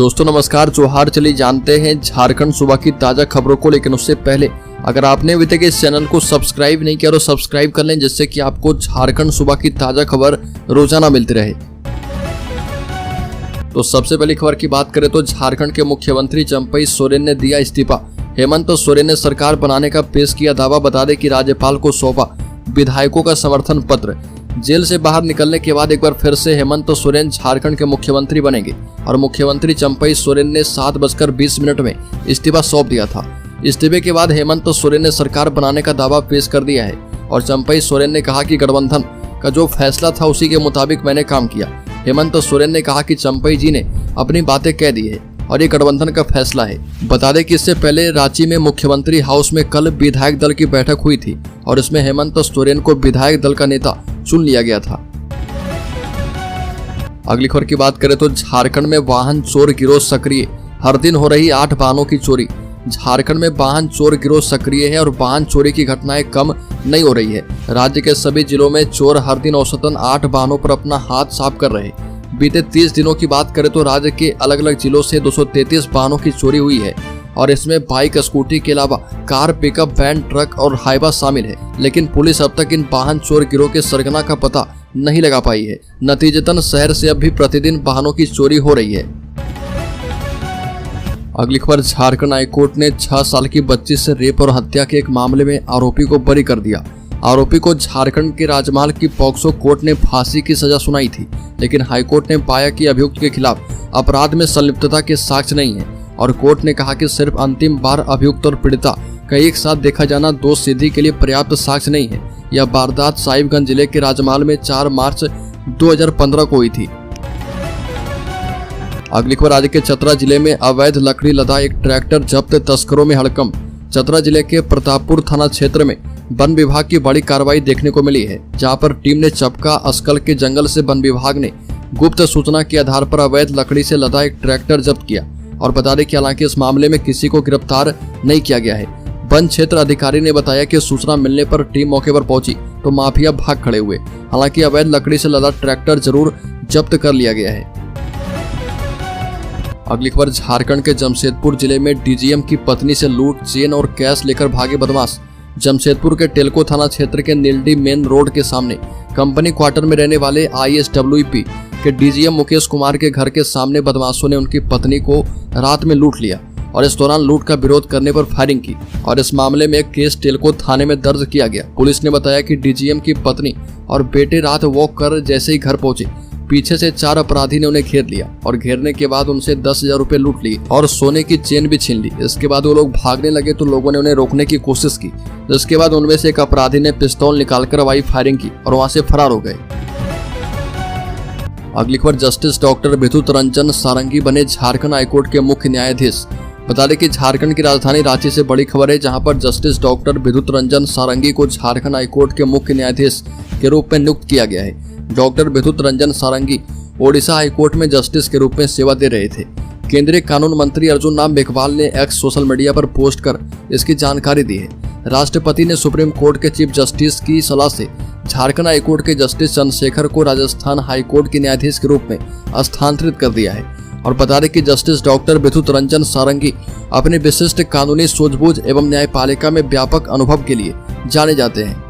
दोस्तों नमस्कार, जोहार। चलिए जानते हैं झारखंड सूबा की ताजा खबरों को, लेकिन उससे पहले अगर आपने अभी तक इस चैनल को सब्सक्राइब नहीं किया तो सब्सक्राइब कर लें, जिससे कि आपको झारखंड सूबा की ताजा खबर रोजाना मिलती रहे। तो सबसे पहली खबर की बात करें तो झारखंड के मुख्यमंत्री चंपई सोरेन ने दिया इस्तीफा। हेमंत सोरेन ने सरकार बनाने का पेश किया दावा। बता दें कि राज्यपाल को सौंपा विधायकों का समर्थन पत्र। जेल से बाहर निकलने के बाद एक बार फिर से हेमंत सोरेन झारखंड के मुख्यमंत्री बनेंगे और मुख्यमंत्री चंपई सोरेन ने 7:20 में इस्तीफा सौंप दिया था। इस्तीफे के बाद हेमंत सोरेन ने सरकार बनाने का दावा पेश कर दिया है और चंपई सोरेन ने कहा कि गठबंधन का जो फैसला था उसी के मुताबिक मैंने काम किया। हेमंत सोरेन ने कहा कि चंपई जी ने अपनी बातें कह दी है और ये गठबंधन का फैसला है। बता दें कि इससे पहले रांची में मुख्यमंत्री हाउस में कल विधायक दल की बैठक हुई थी और इसमें हेमंत सोरेन को विधायक दल का नेता चुन लिया गया था। अगली खबर की बात करें तो झारखंड में वाहन चोर गिरोह सक्रिय। हर दिन हो रही 8 वाहनों की चोरी। झारखंड में वाहन चोर गिरोह सक्रिय है और वाहन चोरी की घटनाएं कम नहीं हो रही है। राज्य के सभी जिलों में चोर हर दिन औसतन 8 वाहनों पर अपना हाथ साफ कर रहे हैं। बीते 30 दिनों की बात करें तो राज्य के अलग अलग जिलों से 233 वाहनों की चोरी हुई है और इसमें बाइक, स्कूटी के अलावा कार, पिकअप वैन, ट्रक और हाइवा शामिल है। लेकिन पुलिस अब तक इन वाहन चोर गिरोह के सरगना का पता नहीं लगा पाई है। नतीजतन शहर से अब भी प्रतिदिन वाहनों की चोरी हो रही है। अगली खबर, झारखंड हाईकोर्ट ने 6 साल की बच्ची से रेप और हत्या के एक मामले में आरोपी को बरी कर दिया। आरोपी को झारखंड के राजमहल की पॉक्सो कोर्ट ने फांसी की सजा सुनाई थी, लेकिन हाईकोर्ट ने पाया कि अभियुक्त के खिलाफ अपराध में संलिप्तता के साक्ष्य नहीं है और कोर्ट ने कहा कि सिर्फ अंतिम बार अभियुक्त और पीड़िता का एक साथ देखा जाना दोष सिद्धि के लिए पर्याप्त साक्ष्य नहीं है। यह वारदात साहिबगंज जिले के राजमहल में 4 मार्च 2015 को हुई थी। अगली खबर, राज्य के चतरा जिले में अवैध लकड़ी लदा एक ट्रैक्टर जब्त, तस्करों में हड़कंप। चतरा जिले के प्रतापपुर थाना क्षेत्र में वन विभाग की बड़ी कार्रवाई देखने को मिली है, जहां पर टीम ने चपका अस्कल के जंगल से वन विभाग ने गुप्त सूचना के आधार पर अवैध लकड़ी से लदा एक ट्रैक्टर जब्त किया। और बता दें कि हालांकि इस मामले में किसी को गिरफ्तार नहीं किया गया है। वन क्षेत्र अधिकारी ने बताया कि सूचना मिलने पर टीम मौके पर पहुंची तो माफिया भाग खड़े हुए। हालांकि अवैध लकड़ी से लदा ट्रैक्टर जरूर जब्त कर लिया गया है। अगली खबर, झारखंड के जमशेदपुर जिले में डीजीएम की पत्नी से लूट, चेन और कैश लेकर भागे बदमाश। जमशेदपुर के टेल्को थाना क्षेत्र के नीलडी मेन रोड के सामने कंपनी क्वार्टर में रहने वाले ISWP के डीजीएम मुकेश कुमार के घर के सामने बदमाशों ने उनकी पत्नी को रात में लूट लिया और इस दौरान लूट का विरोध करने पर फायरिंग की और इस मामले में एक केस टेल्को थाने में दर्ज किया गया। पुलिस ने बताया कि डीजीएम की पत्नी और बेटे रात वॉक कर जैसे ही घर पहुंचे, पीछे से 4 अपराधी ने उन्हें घेर लिया और घेरने के बाद उनसे 10,000 रुपए लूट लिए और सोने की चेन भी छीन ली। इसके बाद वो लोग भागने लगे तो लोगों ने उन्हें रोकने की कोशिश की, जिसके बाद उनमें से एक अपराधी ने पिस्तौल निकालकर हवाई फायरिंग की और वहां से फरार हो गए। अगली खबर, जस्टिस डॉक्टर विद्युत रंजन सारंगी बने झारखंड हाईकोर्ट के मुख्य न्यायाधीश। बता दें कि झारखंड की राजधानी रांची से बड़ी खबर है, जहां पर जस्टिस डॉक्टर विद्युत रंजन सारंगी को झारखंड हाईकोर्ट के मुख्य न्यायाधीश के रूप में नियुक्त किया गया है। डॉक्टर विद्युत रंजन सारंगी ओडिशा हाईकोर्ट में जस्टिस के रूप में सेवा दे रहे थे। केंद्रीय कानून मंत्री अर्जुन राम मेघवाल ने एक्स सोशल मीडिया पर पोस्ट कर इसकी जानकारी दी है। राष्ट्रपति ने सुप्रीम कोर्ट के चीफ जस्टिस की सलाह से झारखंड हाईकोर्ट के जस्टिस चंद्रशेखर को राजस्थान हाईकोर्ट के न्यायाधीश के रूप में स्थानांतरित कर दिया है। और बता दें कि जस्टिस डॉक्टर विद्युत रंजन सारंगी अपने विशिष्ट कानूनी सूझबूझ एवं न्यायपालिका में व्यापक अनुभव के लिए जाने जाते हैं।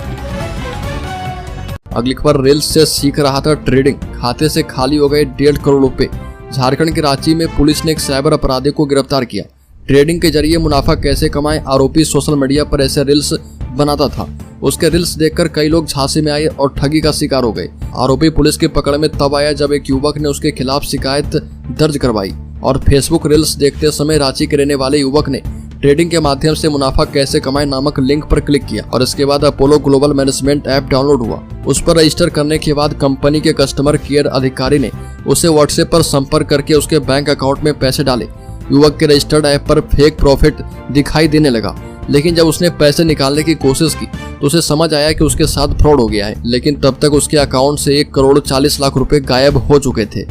अगली खबर, रील्स से सीख रहा था ट्रेडिंग, खाते से खाली हो गए 1.5 करोड़ रुपए। झारखंड के रांची में पुलिस ने एक साइबर अपराधी को गिरफ्तार किया। ट्रेडिंग के जरिए मुनाफा कैसे कमाएं, आरोपी सोशल मीडिया पर ऐसे रील्स बनाता था। उसके रील्स देखकर कई लोग झांसे में आए और ठगी का शिकार हो गए। आरोपी पुलिस की पकड़ में तब आया जब एक युवक ने उसके खिलाफ शिकायत दर्ज करवाई और फेसबुक रील्स देखते समय रांची के रहने वाले युवक ने ट्रेडिंग के माध्यम से मुनाफा कैसे कमाएं नामक लिंक पर क्लिक किया और इसके बाद Apollo global management app download हुआ। उस पर रजिस्टर करने के बाद कंपनी के कस्टमर केयर अधिकारी ने उसे व्हाट्सएप पर संपर्क करके उसके बैंक अकाउंट में पैसे डाले। युवक के रजिस्टर्ड ऐप पर फेक प्रॉफिट दिखाई देने लगा, लेकिन जब उसने पैसे निकालने की कोशिश की तो उसे समझ आया कि उसके साथ फ्रॉड हो गया है। लेकिन तब तक उसके अकाउंट से 1,40,00,000 रुपए गायब हो चुके थे।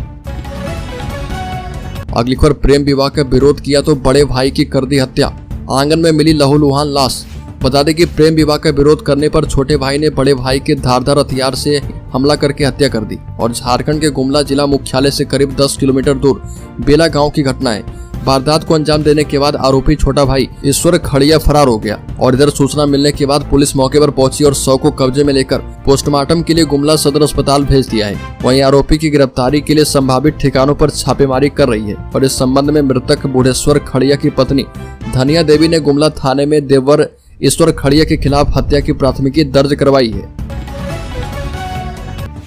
अगली खबर, प्रेम विवाह का विरोध किया तो बड़े भाई की कर दी हत्या। आंगन में मिली लहूलुहान लाश। बता दें कि प्रेम विवाह का विरोध करने पर छोटे भाई ने बड़े भाई के धारदार हथियार से हमला करके हत्या कर दी। और झारखंड के गुमला जिला मुख्यालय से करीब 10 किलोमीटर दूर बेला गांव की घटना है। वारदात को अंजाम देने के बाद आरोपी छोटा भाई ईश्वर खड़िया फरार हो गया और इधर सूचना मिलने के बाद पुलिस मौके पर पहुंची और शव को कब्जे में लेकर पोस्टमार्टम के लिए गुमला सदर अस्पताल भेज दिया है। वहीं आरोपी की गिरफ्तारी के लिए संभावित ठिकानों पर छापेमारी कर रही है और इस संबंध में मृतक बुढ़ेश्वर खड़िया की पत्नी धनिया देवी ने गुमला थाने में देवर ईश्वर खड़िया के खिलाफ हत्या की प्राथमिकी दर्ज करवाई है।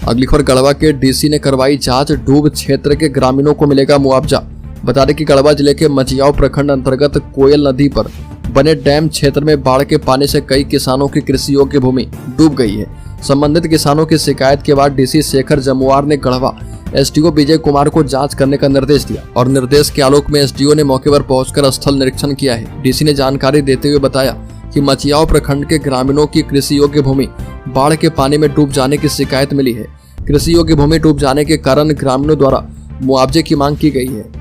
अगली खबर, गढ़वा के डीसी ने करवाई जांच, डूब क्षेत्र के ग्रामीणों को मिलेगा मुआवजा। बता दें कि गढ़वा जिले के मचियाव प्रखंड अंतर्गत कोयल नदी पर बने डैम क्षेत्र में बाढ़ के पानी से कई किसानों की कृषि योग्य भूमि डूब गई है। संबंधित किसानों की शिकायत के बाद डीसी शेखर जमुआर ने गढ़वा एसडीओ विजय कुमार को जांच करने का निर्देश दिया और निर्देश के आलोक में एसडीओ ने मौके पर पहुंचकर स्थल निरीक्षण किया है। डीसी ने जानकारी देते हुए बताया कि मचियाव प्रखंड के ग्रामीणों की कृषि योग्य भूमि बाढ़ के पानी में डूब जाने की शिकायत मिली है। कृषि योग्य भूमि डूब जाने के कारण ग्रामीणों द्वारा मुआवजे की मांग की गई है।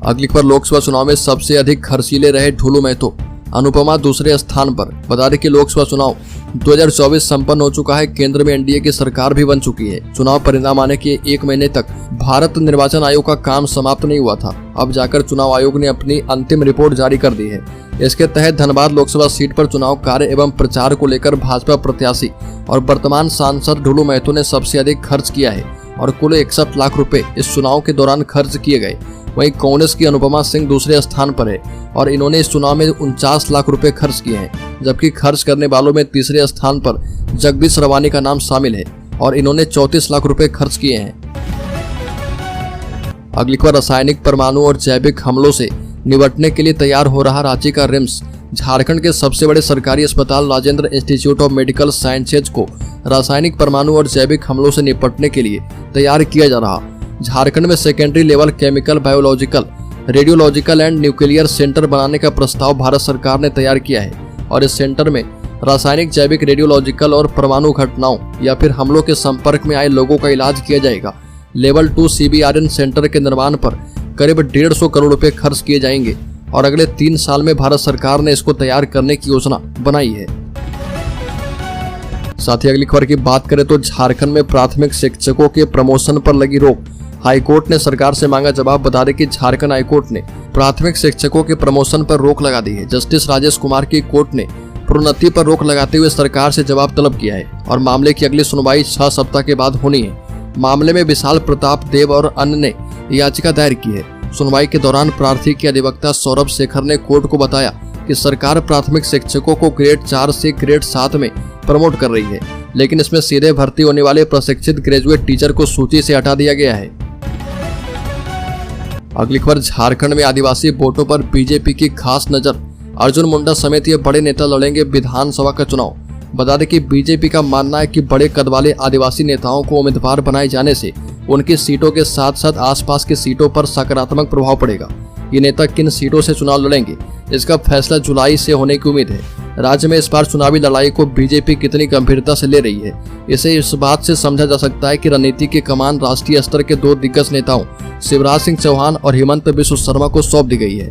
अगली खबर, लोकसभा चुनाव में सबसे अधिक खर्चीले रहे ढुलू महतो, अनुपमा दूसरे स्थान पर। बता दें कि लोकसभा चुनाव 2024 संपन्न हो चुका है। केंद्र में एनडीए की सरकार भी बन चुकी है। चुनाव परिणाम आने के 1 महीने तक भारत निर्वाचन आयोग का काम समाप्त नहीं हुआ था। अब जाकर चुनाव आयोग ने अपनी अंतिम रिपोर्ट जारी कर दी है। इसके तहत धनबाद लोकसभा सीट पर चुनाव कार्य एवं प्रचार को लेकर भाजपा प्रत्याशी और वर्तमान सांसद ढुलू महतो ने सबसे अधिक खर्च किया है और कुल 61 लाख रुपए इस चुनाव के दौरान खर्च किए गए। वहीं कांग्रेस की अनुपमा सिंह दूसरे स्थान पर है और इन्होंने इस चुनाव में 49 लाख रुपए खर्च किए हैं, जबकि खर्च करने वालों में तीसरे स्थान पर जगदीश रवानी का नाम शामिल है और इन्होंने 34 लाख रुपए खर्च किए हैं। अगली खबर, रासायनिक, परमाणु और जैविक हमलों से निपटने के लिए तैयार हो रहा रांची का रिम्स। झारखंड के सबसे बड़े सरकारी अस्पताल Rajendra institute of medical sciences को रासायनिक, परमाणु और जैविक हमलों से निपटने के लिए तैयार किया जा रहा। झारखंड में secondary level chemical, biological, radiological and nuclear centre बनाने का प्रस्ताव भारत सरकार ने तैयार किया है और इस सेंटर में रासायनिक, जैविक, रेडियोलॉजिकल और परमाणु घटनाओं या फिर हमलों के संपर्क में आए लोगों का इलाज किया जाएगा। लेवल 2 CBRN सेंटर के निर्माण पर करीब 150 करोड़ रुपए खर्च किए जाएंगे और अगले 3 साल में भारत सरकार ने इसको तैयार करने की योजना बनाई है। साथ ही अगली खबर की बात करें तो झारखंड में प्राथमिक शिक्षकों के प्रमोशन पर लगी रोक। हाईकोर्ट ने सरकार से मांगा जवाब। बता दें कि झारखंड हाईकोर्ट ने प्राथमिक शिक्षकों के प्रमोशन पर रोक लगा दी है। जस्टिस राजेश कुमार की कोर्ट ने प्रोन्नति पर रोक लगाते हुए सरकार से जवाब तलब किया है और मामले की अगली सुनवाई 6 सप्ताह के बाद होनी है। मामले में विशाल प्रताप देव और अन्य ने याचिका दायर की है। सुनवाई के दौरान प्रार्थी के अधिवक्ता सौरभ शेखर ने कोर्ट को बताया कि सरकार प्राथमिक शिक्षकों को ग्रेड 4 से ग्रेड 7 में प्रमोट कर रही है, लेकिन इसमें सीधे भर्ती होने वाले प्रशिक्षित ग्रेजुएट टीचर को सूची से हटा दिया गया है। अगली खबर, झारखंड में आदिवासी वोटों पर बीजेपी की खास नजर। अर्जुन मुंडा समेत ये बड़े नेता लड़ेंगे विधानसभा का चुनाव। बता दें कि बीजेपी का मानना है कि बड़े कद वाले आदिवासी नेताओं को उम्मीदवार बनाए जाने से उनकी सीटों के साथ साथ आसपास की सीटों पर सकारात्मक प्रभाव पड़ेगा। ये नेता किन सीटों से चुनाव लड़ेंगे, इसका फैसला जुलाई से होने की उम्मीद है। राज्य में इस बार चुनावी लड़ाई को बीजेपी कितनी गंभीरता से ले रही है, इसे इस बात से समझा जा सकता है कि रणनीति की कमान राष्ट्रीय स्तर के 2 दिग्गज नेताओं शिवराज सिंह चौहान और हिमंत बिस्व शर्मा को सौंप दी गई है।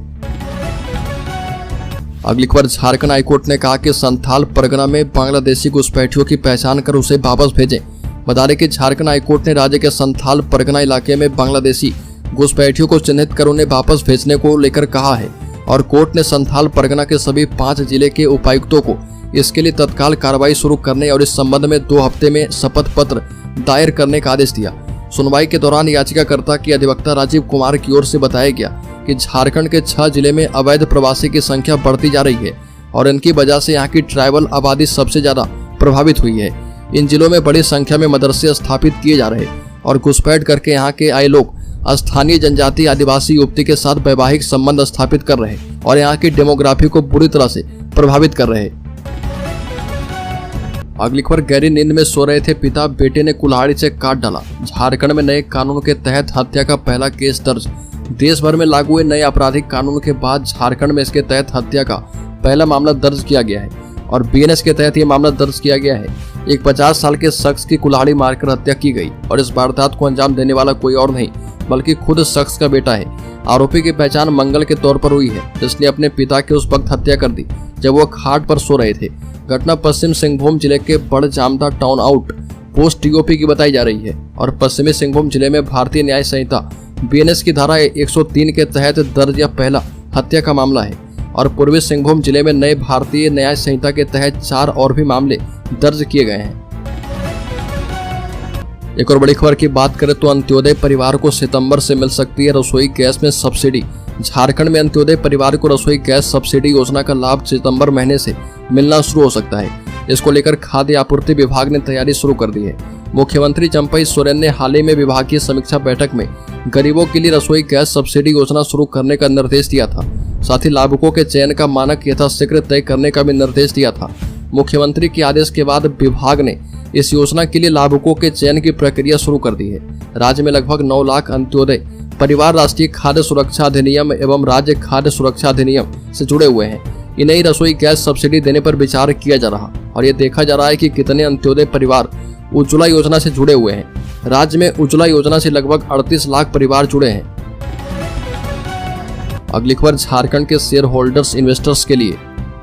अगली खबर, झारखंड हाईकोर्ट ने कहा कि संथाल परगना में बांग्लादेशी घुसपैठियों की पहचान कर उसे वापस भेजें। बता दें कि झारखंड हाईकोर्ट ने राज्य के संथाल परगना इलाके में बांग्लादेशी घुसपैठियों को चिन्हित कर उन्हें वापस भेजने को लेकर कहा है और कोर्ट ने संथाल परगना के सभी 5 जिले के उपायुक्तों को इसके लिए तत्काल कार्रवाई शुरू करने और इस संबंध में 2 हफ्ते में शपथ पत्र दायर करने का आदेश दिया। सुनवाई के दौरान याचिकाकर्ता की अधिवक्ता राजीव कुमार की ओर से बताया गया कि झारखंड के 6 जिले में अवैध प्रवासी की संख्या बढ़ती जा रही है और इनकी वजह से यहाँ की ट्राइबल आबादी सबसे ज्यादा प्रभावित हुई है। इन जिलों में बड़ी संख्या में मदरसे स्थापित किए जा रहे और घुसपैठ करके यहाँ के आए लोग स्थानीय जनजाति आदिवासी युवती के साथ वैवाहिक संबंध स्थापित कर रहे और यहाँ की डेमोग्राफी को बुरी तरह से प्रभावित कर रहे। अगली खबर, गहरी नींद में सो रहे थे पिता, बेटे ने कुल्हाड़ी से काट डाला। झारखंड में नए कानून के तहत हत्या का पहला केस दर्ज। देश भर में लागू हुए नए आपराधिक कानून के बाद झारखंड में इसके तहत हत्या का पहला मामला दर्ज किया गया है और BNS के तहत यह मामला दर्ज किया गया है। एक 50 साल के शख्स की कुल्हाड़ी मारकर हत्या की गई और इस वारदात को अंजाम देने वाला कोई और नहीं बल्कि खुद शख्स का बेटा है। आरोपी की पहचान मंगल के तौर पर हुई है, जिसने अपने पिता की उस वक्त हत्या कर दी जब वो खाट पर सो रहे थे। घटना पश्चिम सिंहभूम जिले के बड़ Jamda town out post TOP की बताई जा रही है और पश्चिमी सिंहभूम जिले में भारतीय न्याय संहिता बीएनएस की धारा 103 के तहत दर्ज यह पहला हत्या का मामला है और पूर्वी सिंहभूम जिले में नए भारतीय न्याय संहिता के तहत 4 और भी मामले दर्ज किए गए हैं। एक और बड़ी खबर की बात करें तो अंत्योदय परिवार को सितंबर से मिल सकती है रसोई गैस में सब्सिडी। झारखंड में अंत्योदय परिवार को रसोई गैस सब्सिडी योजना का लाभ सितंबर महीने से मिलना शुरू हो सकता है। इसको लेकर खाद्य आपूर्ति विभाग ने तैयारी शुरू कर दी है। मुख्यमंत्री चंपई सोरेन ने हाल ही में विभागीय समीक्षा बैठक में गरीबों के लिए रसोई गैस सब्सिडी योजना शुरू करने का निर्देश दिया था। साथ ही लाभुकों के चयन का मानक यथाशीघ्र तय करने का भी निर्देश दिया था। मुख्यमंत्री के आदेश के बाद विभाग ने इस योजना के लिए लाभुकों के चयन की प्रक्रिया शुरू कर दी है। राज्य में लगभग 9 लाख अंत्योदय परिवार राष्ट्रीय खाद्य सुरक्षा अधिनियम एवं राज्य खाद्य सुरक्षा अधिनियम से जुड़े हुए हैं। इन्हें रसोई गैस सब्सिडी देने पर विचार किया जा रहा और ये देखा जा रहा है कि कितने अंत्योदय परिवार उज्ज्वला योजना से जुड़े हुए हैं। राज्य में उज्ज्वला योजना से लगभग 38 लाख परिवार जुड़े हैं। अगली खबर झारखंड के शेयर होल्डर्स इन्वेस्टर्स के लिए।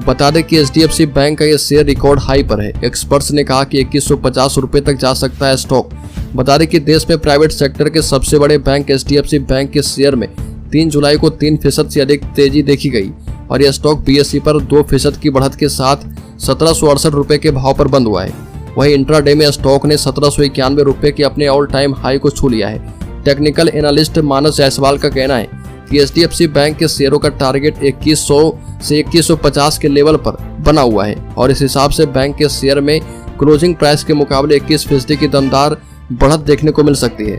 बता दें कि HDFC बैंक का ये शेयर रिकॉर्ड हाई पर है। एक्सपर्ट्स ने कहा कि 2150 रुपए तक जा सकता है स्टॉक। बता दें कि देश में प्राइवेट सेक्टर के सबसे बड़े बैंक HDFC बैंक के शेयर में 3 जुलाई को 3% से अधिक तेजी देखी गई और यह स्टॉक BSE पर 2% की बढ़त के साथ 1768 रुपए के भाव पर बंद हुआ है। वहीं इंट्राडे में स्टॉक ने 1791 रुपए के अपने ऑल टाइम हाई को छू लिया है। टेक्निकल एनालिस्ट मानस जायसवाल का कहना है कि HDFC बैंक के शेयरों का टारगेट 2100 से 2150 के लेवल पर बना हुआ है और इस हिसाब से बैंक के शेयर में क्लोजिंग प्राइस के मुकाबले 21% की दमदार बढ़त देखने को मिल सकती है।